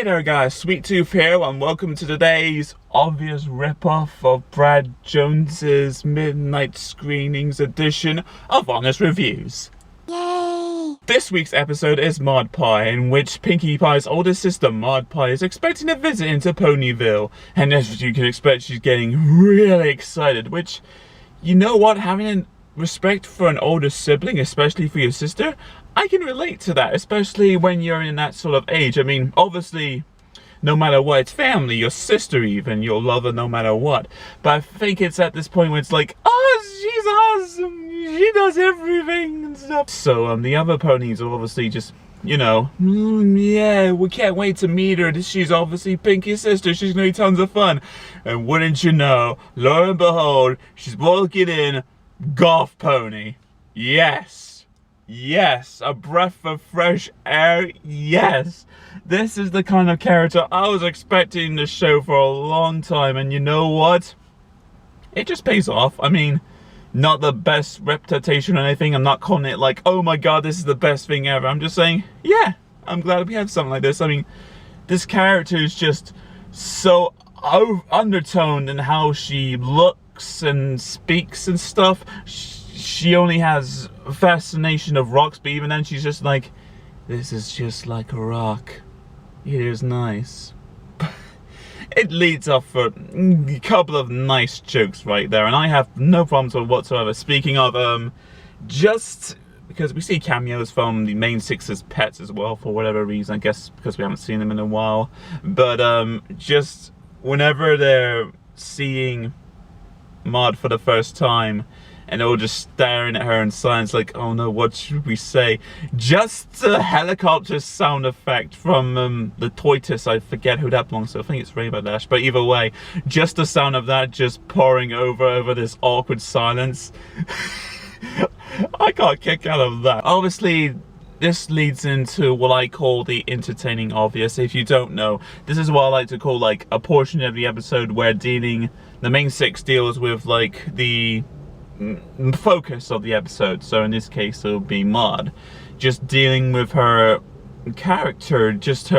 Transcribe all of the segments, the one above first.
there guys, Sweet Tooth here and welcome to today's obvious rip-off of Brad Jones's Midnight Screenings edition of Honest Reviews. Yay! This week's episode is Maud Pie, in which Pinkie Pie's older sister Maud Pie is expecting a visit into Ponyville. And as you can expect, she's getting really excited, which, you know what, having respect for an older sibling, especially for your sister, I can relate to that, especially when you're in that sort of age. I mean, obviously, no matter what, it's family, your sister even, you'll love her no matter what. But I think it's at this point where it's like, oh, she's awesome, she does everything and stuff. So the other ponies are obviously just, you know, yeah, we can't wait to meet her. She's obviously Pinkie's sister, she's gonna be tons of fun. And wouldn't you know, lo and behold, she's walking in, Golf Pony. Yes, a breath of fresh air, yes. This is the kind of character I was expecting to show for a long time, and you know what? It just pays off. I mean, not the best reputation or anything. I'm not calling it like, oh my god, this is the best thing ever. I'm just saying, yeah, I'm glad we have something like this. I mean, this character is just so undertoned in how she looks and speaks and stuff. She only has a fascination of rocks, but even then she's just like, this is just like a rock. It is nice. It leads off for a couple of nice jokes right there, and I have no problems with whatsoever. Speaking of, just because we see cameos from the main six's pets as well, for whatever reason, I guess because we haven't seen them in a while. But just whenever they're seeing Maud for the first time, and they're all just staring at her in silence like, oh no, what should we say? Just a helicopter sound effect from the tortoise. I forget who that belongs to. I think it's Rainbow Dash, but either way, just the sound of that just pouring over this awkward silence. I got a kick out of that. Obviously, this leads into what I call the entertaining obvious. If you don't know, this is what I like to call like a portion of the episode where the main six deals with like the focus of the episode. So in this case it'll be Maud, just dealing with her character, just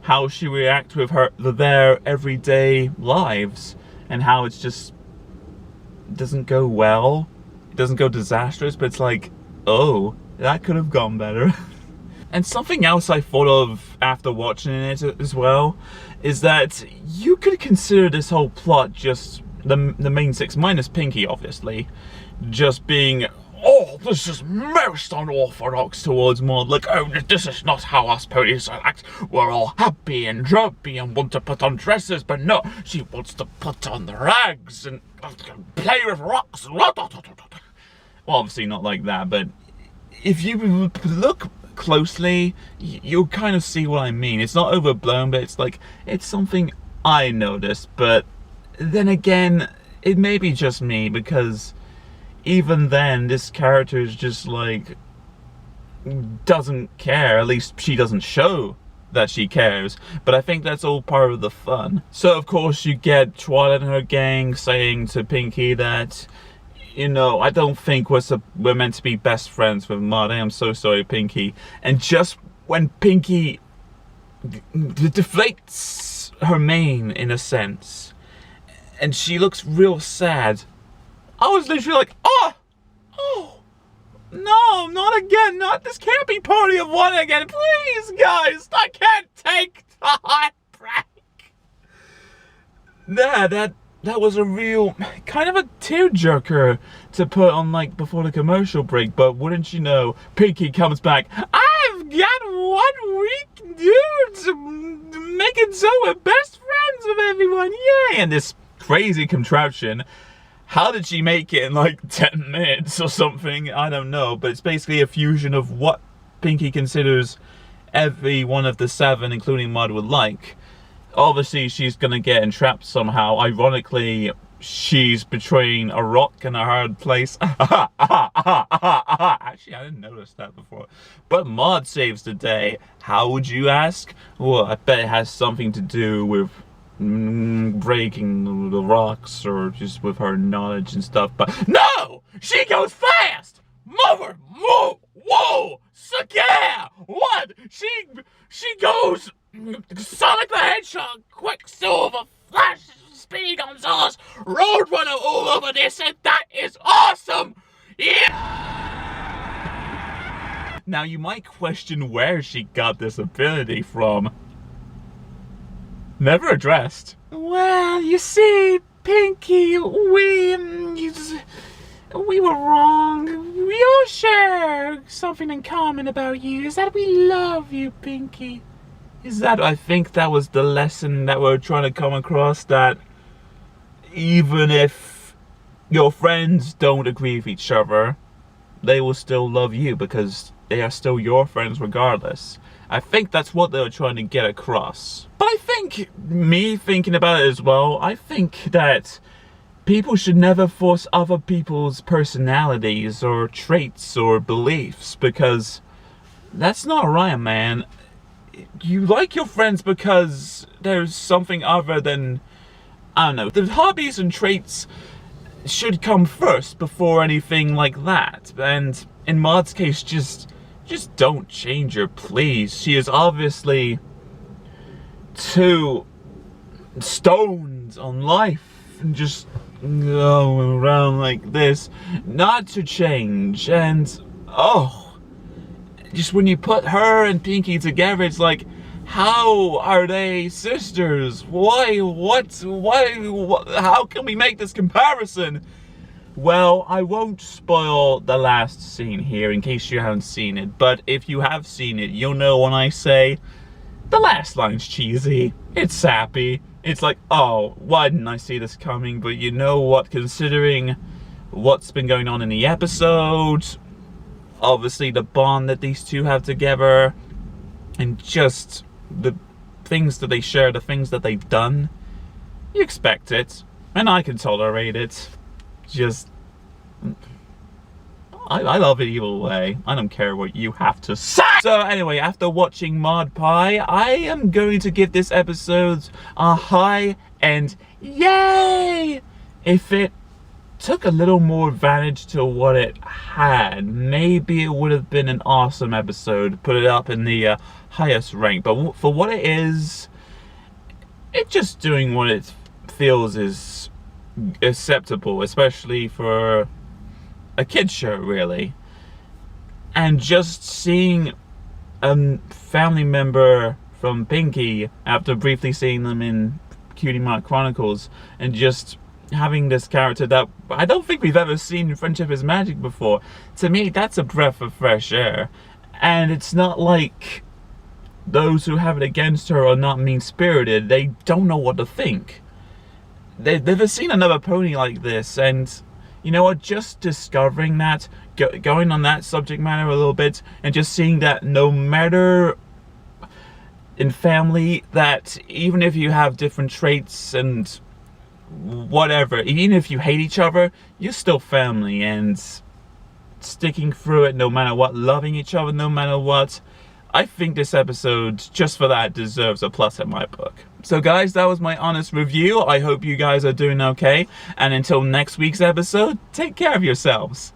how she reacts with their everyday lives, and how it's just doesn't go well, it doesn't go disastrous, but it's like, oh, that could have gone better. And something else I thought of after watching it as well is that you could consider this whole plot just the main six, minus Pinkie obviously, just being, oh, this is most unorthodox towards Maud, like, oh, this is not how us ponies act, we're all happy and jumpy and want to put on dresses, but no, she wants to put on the rags and play with rocks. Well, obviously not like that, but if you look closely, you'll kind of see what I mean. It's not overblown, but it's like, it's something I noticed. But then again, it may be just me, because even then, this character is just like, doesn't care. At least she doesn't show that she cares, but I think that's all part of the fun. So of course you get Twilight and her gang saying to Pinkie that, you know, I don't think we're meant to be best friends with Maud. I am so sorry, Pinkie. And just when Pinkie deflates her mane, in a sense, and she looks real sad, I was literally like, oh, no, not again, this can't be party of one again, please, guys, I can't take the heartbreak. That was a real, kind of a tearjerker to put on, like, before the commercial break, but wouldn't you know, Pinkie comes back, I've got 1 week, dude, to make it so we're best friends with everyone, yay, and this crazy contraption. How did she make it in like 10 minutes or something? I don't know, but it's basically a fusion of what Pinkie considers every one of the 7, including Maud, would like. Obviously, she's gonna get entrapped somehow. Ironically, she's betraying a rock in a hard place. Actually, I didn't notice that before. But Maud saves the day. How would you ask? Well, I bet it has something to do with breaking the rocks, or just with her knowledge and stuff, but no! She goes fast! Move! Whoa! Scare! What? She goes Sonic the Hedgehog, Quicksilver, Flash, Speedy Gonzales, Roadrunner all over this, and that is awesome! Yeah! Now you might question where she got this ability from. Never addressed. Well, you see, Pinkie, we were wrong. We all share something in common about you, is that we love you, Pinkie. I think that was the lesson that we're trying to come across, that even if your friends don't agree with each other, they will still love you because they are still your friends regardless. I think that's what they were trying to get across. But I think, me thinking about it as well, I think that people should never force other people's personalities or traits or beliefs, because that's not right, man. You like your friends because there's something other than, I don't know, the hobbies and traits should come first before anything like that. And in Maud's case, just don't change her, please. She is obviously too stoned on life and just going around like this not to change. And just when you put her and Pinkie together, it's like, how are they sisters? Why, how can we make this comparison? Well, I won't spoil the last scene here in case you haven't seen it, but if you have seen it, you'll know when I say the last line's cheesy, it's sappy, it's like, oh, why didn't I see this coming? But you know what, considering what's been going on in the episode, obviously the bond that these two have together, and just the things that they share, the things that they've done, you expect it, and I can tolerate it. Just, I love it either way. I don't care what you have to say. So anyway, after watching Maud Pie, I am going to give this episode a high and yay! If it took a little more advantage to what it had, maybe it would have been an awesome episode. Put it up in the highest rank. But for what it is, it's just doing what it feels is acceptable, especially for a kid's show, really. And just seeing a family member from Pinkie after briefly seeing them in Cutie Mark Chronicles, and just having this character that I don't think we've ever seen in Friendship is Magic before. To me, that's a breath of fresh air. And it's not like those who have it against her are not mean-spirited. They don't know what to think. They've never seen another pony like this, and you know what, just discovering that, going on that subject matter a little bit, and just seeing that no matter in family, that even if you have different traits and whatever, even if you hate each other, you're still family, and sticking through it no matter what, loving each other no matter what. I think this episode, just for that, deserves a plus in my book. So guys, that was my honest review. I hope you guys are doing okay. And until next week's episode, take care of yourselves.